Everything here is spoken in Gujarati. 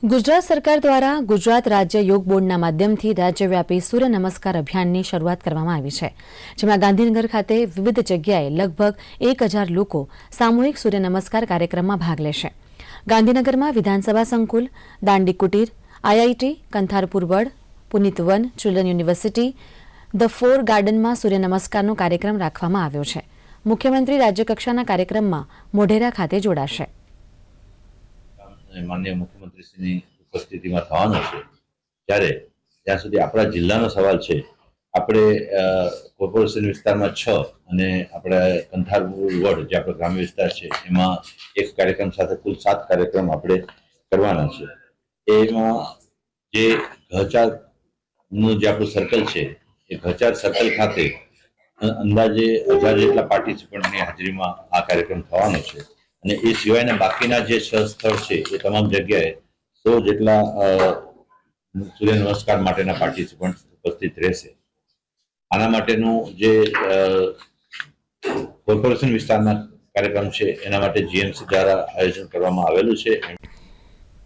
ગુજરાત સરકાર દ્વારા ગુજરાત રાજ્ય યોગ બોર્ડના માધ્યમથી રાજ્યવ્યાપી સૂર્ય નમસ્કાર અભિયાનની શરૂઆત કરવામાં આવી છે, જેમાં ગાંધીનગર ખાતે વિવિધ જગ્યાએ લગભગ 1000 લોકો સામૂહિક સૂર્ય નમસ્કાર કાર્યક્રમમાં ભાગ લેશે. ગાંધીનગરમાં વિધાનસભા સંકુલ, Dandi કુટીર, IIT, Kantharpur Vad, Punit Van, children university, the four ગાર્ડનમાં સૂર્ય નમસ્કારનો કાર્યક્રમ રાખવામાં આવ્યો છે. મુખ્યમંત્રી રાજ્યકક્ષાના કાર્યક્રમમાં મોઢેરા ખાતે જોડાશે. માનનીય મુખ્યમંત્રીશ્રીની ઉપસ્થિતિમાં થવાનો છે. ત્યારે જ્યાં સુધી આપણા જિલ્લાનો સવાલ છે, આપણે કોર્પોરેશન વિસ્તારમાં 6 અને આપણે કંથારપુર વડ જે આપણો ગ્રામ્ય વિસ્તાર છે એમાં એક કાર્યક્રમ સાથે કુલ 7 કાર્યક્રમ આપણે કરવાના છે. એમાં જે ઘચારનું જે આપણું સર્કલ છે એ ઘચાર સર્કલ ખાતે અંદાજે 1000 જેટલા પાર્ટિસિપન્ટની હાજરીમાં આ કાર્યક્રમ થવાનો છે. અને એ સિવાયના બાકીના જે 6 સ્થળ છે એ તમામ જગ્યાએ 100 જેટલા સૂર્ય નમસ્કાર માટેના પાર્ટિસિપન્ટ ઉપસ્થિત રહેશે. આના માટેનું જે કોર્પોરેશન વિસ્તારના કાર્યક્રમ છે એના માટે જીએમસી દ્વારા આયોજન કરવામાં આવેલું છે.